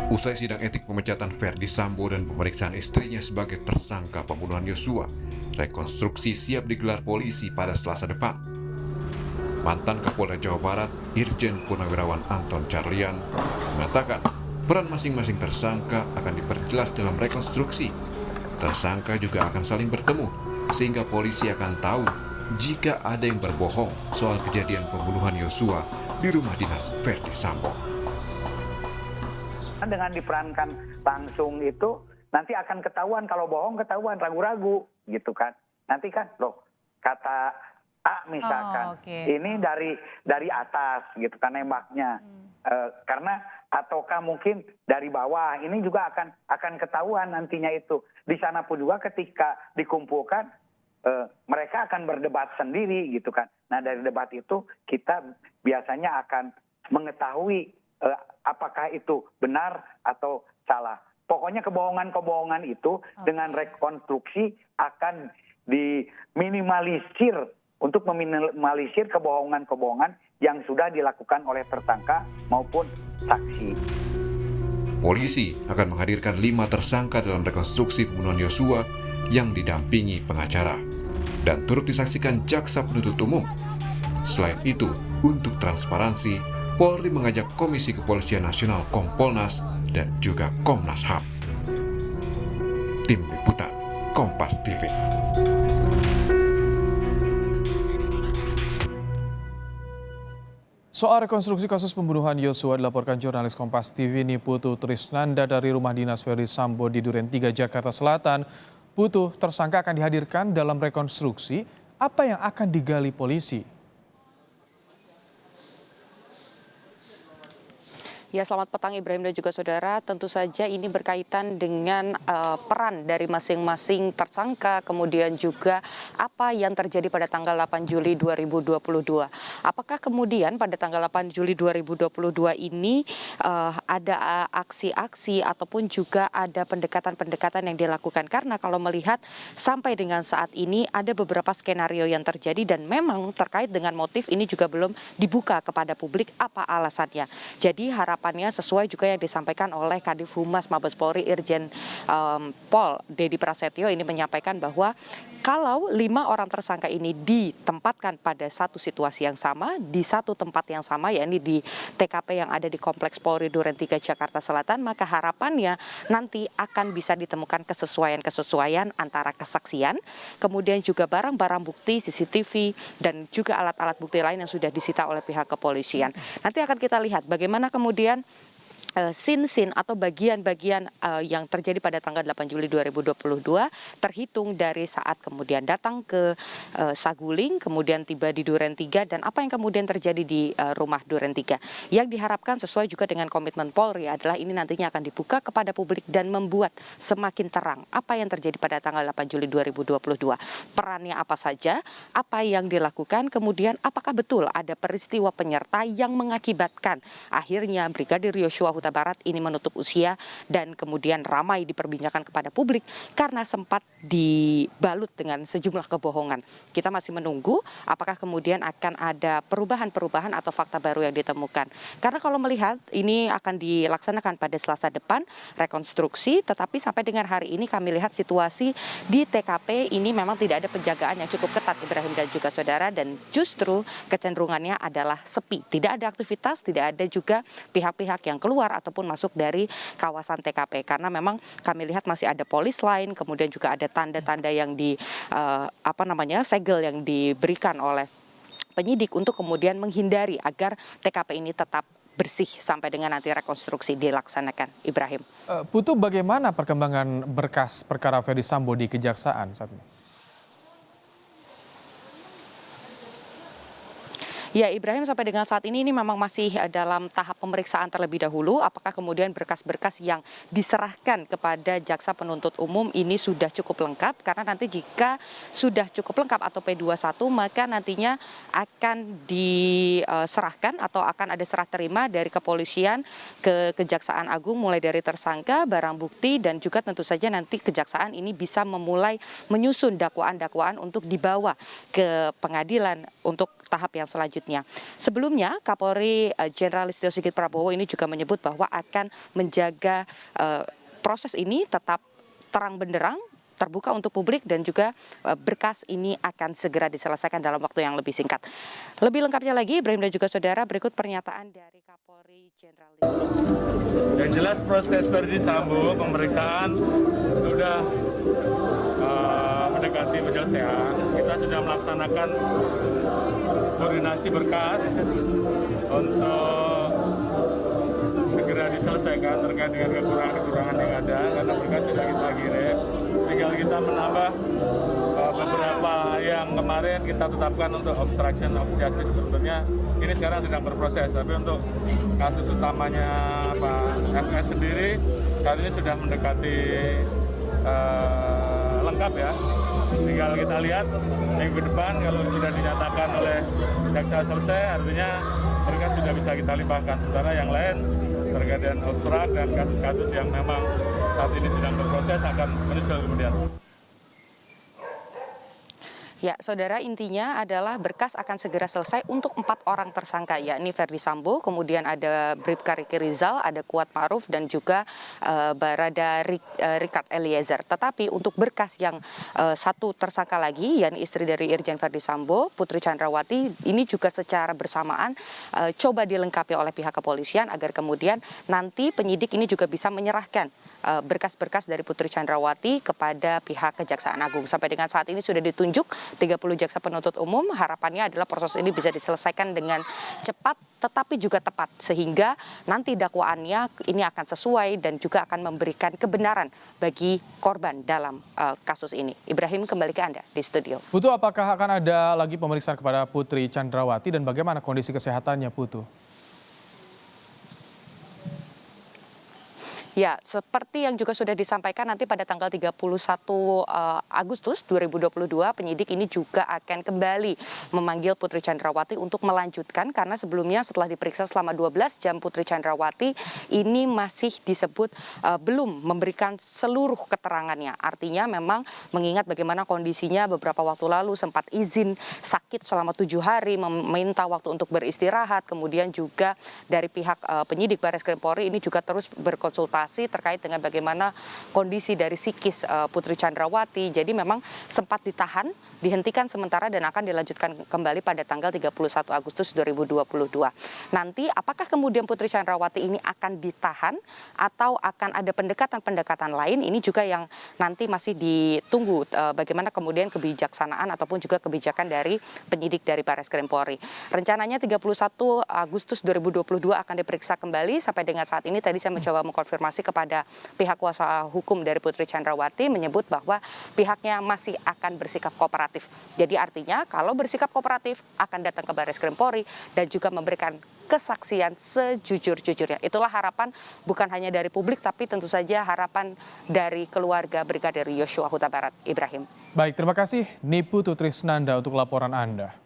Usai sidang etik pemecatan Verdi Sambo dan pemeriksaan istrinya sebagai tersangka pembunuhan Yosua, rekonstruksi siap digelar polisi pada Selasa depan. Mantan Kapolda Jawa Barat, Irjen Purnawirawan Anton Carlian, mengatakan peran masing-masing tersangka akan diperjelas dalam rekonstruksi. Tersangka juga akan saling bertemu, sehingga polisi akan tahu jika ada yang berbohong soal kejadian pembunuhan Yosua di rumah dinas Verdi Sambo. Dengan diperankan langsung itu nanti akan ketahuan, kalau bohong ketahuan, ragu-ragu gitu kan. Nanti kan loh kata A misalkan ini dari atas gitu kan nembaknya. Karena ataukah mungkin dari bawah, ini juga akan ketahuan nantinya itu. Di sana pun juga ketika dikumpulkan mereka akan berdebat sendiri gitu kan. Nah dari debat itu kita biasanya akan mengetahui apakah itu benar atau salah. Pokoknya kebohongan-kebohongan itu dengan rekonstruksi akan diminimalisir untuk meminimalisir kebohongan-kebohongan yang sudah dilakukan oleh tersangka maupun saksi. Polisi akan menghadirkan 5 tersangka dalam rekonstruksi pembunuhan Yosua yang didampingi pengacara dan turut disaksikan jaksa penuntut umum. Selain itu, untuk transparansi, Polri mengajak Komisi Kepolisian Nasional Kompolnas dan juga Komnas HAM. Tim Liputan Kompas TV. Soal rekonstruksi kasus pembunuhan Yosua dilaporkan jurnalis Kompas TV Niputu Trisnanda dari rumah dinas Verdi Sambo di Duren 3, Jakarta Selatan. Putu, tersangka akan dihadirkan dalam rekonstruksi. Apa yang akan digali polisi? Ya, selamat petang Ibrahim dan juga saudara. Tentu saja ini berkaitan dengan peran dari masing-masing tersangka, kemudian juga apa yang terjadi pada tanggal 8 Juli 2022. Apakah kemudian pada tanggal 8 Juli 2022 ini ada aksi-aksi ataupun juga ada pendekatan-pendekatan yang dilakukan? Karena kalau melihat sampai dengan saat ini ada beberapa skenario yang terjadi dan memang terkait dengan motif ini juga belum dibuka kepada publik apa alasannya. Jadi harapannya sesuai juga yang disampaikan oleh Kadif Humas Mabes Polri Irjen Pol Dedi Prasetyo ini menyampaikan bahwa kalau 5 orang tersangka ini ditempatkan pada satu situasi yang sama, di satu tempat yang sama, yakni di TKP yang ada di Kompleks Polri Duren 3 Jakarta Selatan, maka harapannya nanti akan bisa ditemukan kesesuaian antara kesaksian, kemudian juga barang-barang bukti CCTV dan juga alat-alat bukti lain yang sudah disita oleh pihak kepolisian. Nanti akan kita lihat bagaimana kemudian scene atau bagian-bagian yang terjadi pada tanggal 8 Juli 2022 terhitung dari saat kemudian datang ke Saguling, kemudian tiba di Duren 3 dan apa yang kemudian terjadi di rumah Duren 3. Yang diharapkan sesuai juga dengan komitmen Polri adalah ini nantinya akan dibuka kepada publik dan membuat semakin terang apa yang terjadi pada tanggal 8 Juli 2022. Perannya apa saja, apa yang dilakukan, kemudian apakah betul ada peristiwa penyerta yang mengakibatkan akhirnya Brigadir Yosua Huta Barat ini menutup usia dan kemudian ramai diperbincangkan kepada publik karena sempat dibalut dengan sejumlah kebohongan. Kita masih menunggu apakah kemudian akan ada perubahan-perubahan atau fakta baru yang ditemukan. Karena kalau melihat ini akan dilaksanakan pada Selasa depan rekonstruksi, tetapi sampai dengan hari ini kami lihat situasi di TKP ini memang tidak ada penjagaan yang cukup ketat Ibrahim dan juga saudara, dan justru kecenderungannya adalah sepi. Tidak ada aktivitas, tidak ada juga pihak-pihak yang keluar ataupun masuk dari kawasan TKP karena memang kami lihat masih ada polis lain, kemudian juga ada tanda-tanda yang segel yang diberikan oleh penyidik untuk kemudian menghindari agar TKP ini tetap bersih sampai dengan nanti rekonstruksi dilaksanakan. Ibrahim. Putu, bagaimana perkembangan berkas perkara Verdi Sambo di Kejaksaan saat ini? Ya Ibrahim, sampai dengan saat ini memang masih dalam tahap pemeriksaan terlebih dahulu. Apakah kemudian berkas-berkas yang diserahkan kepada jaksa penuntut umum ini sudah cukup lengkap? Karena nanti jika sudah cukup lengkap atau P21 maka nantinya akan diserahkan atau akan ada serah terima dari kepolisian ke Kejaksaan Agung mulai dari tersangka, barang bukti dan juga tentu saja nanti Kejaksaan ini bisa memulai menyusun dakwaan-dakwaan untuk dibawa ke pengadilan untuk tahap yang selanjutnya. selanjutnya. Sebelumnya Kapolri Jenderal Listio Sigit Prabowo ini juga menyebut bahwa akan menjaga proses ini tetap terang benderang, terbuka untuk publik, dan juga berkas ini akan segera diselesaikan dalam waktu yang lebih singkat. Lebih lengkapnya lagi, Ibrahim dan juga saudara, berikut pernyataan dari Kapolri Jenderal. Yang jelas proses Verdi Sambo pemeriksaan sudah mendekati penyelesaian. Kita sudah melaksanakan koordinasi berkas untuk segera diselesaikan terkait dengan kekurangan-kekurangan yang ada, karena berkas sudah kita kirim. Tinggal kita menambah beberapa yang kemarin kita tetapkan untuk obstruction of justice. Tentunya ini sekarang sedang berproses, tapi untuk kasus utamanya Pak FS sendiri saat ini sudah mendekati lengkap ya. Tinggal kita lihat minggu depan kalau sudah dinyatakan oleh jaksa selesai, artinya berkas sudah bisa kita limpahkan. Sementara yang lain terkait dengan obstrak dan kasus-kasus yang memang saat ini sedang berproses akan menyusul kemudian. Ya, saudara, intinya adalah berkas akan segera selesai untuk 4 orang tersangka, yakni Verdi Sambo, kemudian ada Bribka Riki Rizal, ada Kuat Ma'ruf, dan juga Barada Richard Eliezer. Tetapi untuk berkas yang satu tersangka lagi, yakni istri dari Irjen Verdi Sambo, Putri Chandrawati, ini juga secara bersamaan coba dilengkapi oleh pihak kepolisian agar kemudian nanti penyidik ini juga bisa menyerahkan berkas-berkas dari Putri Chandrawati kepada pihak Kejaksaan Agung. Sampai dengan saat ini sudah ditunjuk 30 jaksa penuntut umum. Harapannya adalah proses ini bisa diselesaikan dengan cepat tetapi juga tepat, sehingga nanti dakwaannya ini akan sesuai dan juga akan memberikan kebenaran bagi korban dalam kasus ini. Ibrahim, kembali ke Anda di studio. Putu, apakah akan ada lagi pemeriksaan kepada Putri Chandrawati dan bagaimana kondisi kesehatannya, Putu? Ya, seperti yang juga sudah disampaikan, nanti pada tanggal 31 Agustus 2022 penyidik ini juga akan kembali memanggil Putri Chandrawati untuk melanjutkan, karena sebelumnya setelah diperiksa selama 12 jam Putri Chandrawati ini masih disebut belum memberikan seluruh keterangannya. Artinya memang mengingat bagaimana kondisinya beberapa waktu lalu sempat izin sakit selama 7 hari, meminta waktu untuk beristirahat, kemudian juga dari pihak penyidik Barreskrim Polri ini juga terus berkonsultasi terkait dengan bagaimana kondisi dari psikis Putri Chandrawati. Jadi memang sempat ditahan, dihentikan sementara dan akan dilanjutkan kembali pada tanggal 31 Agustus 2022. Nanti apakah kemudian Putri Chandrawati ini akan ditahan atau akan ada pendekatan-pendekatan lain, ini juga yang nanti masih ditunggu bagaimana kemudian kebijaksanaan ataupun juga kebijakan dari penyidik dari Barreskrim Polri. Rencananya 31 Agustus 2022 akan diperiksa kembali. Sampai dengan saat ini tadi saya mencoba mengkonfirmasi kepada pihak kuasa hukum dari Putri Chandrawati, menyebut bahwa pihaknya masih akan bersikap kooperatif. Jadi artinya kalau bersikap kooperatif akan datang ke Barreskrim Polri dan juga memberikan kesaksian sejujur-jujurnya. Itulah harapan bukan hanya dari publik tapi tentu saja harapan dari keluarga Brigadir Yosua Huta Barat. Ibrahim. Baik, terima kasih Niputu Trisnanda untuk laporan Anda.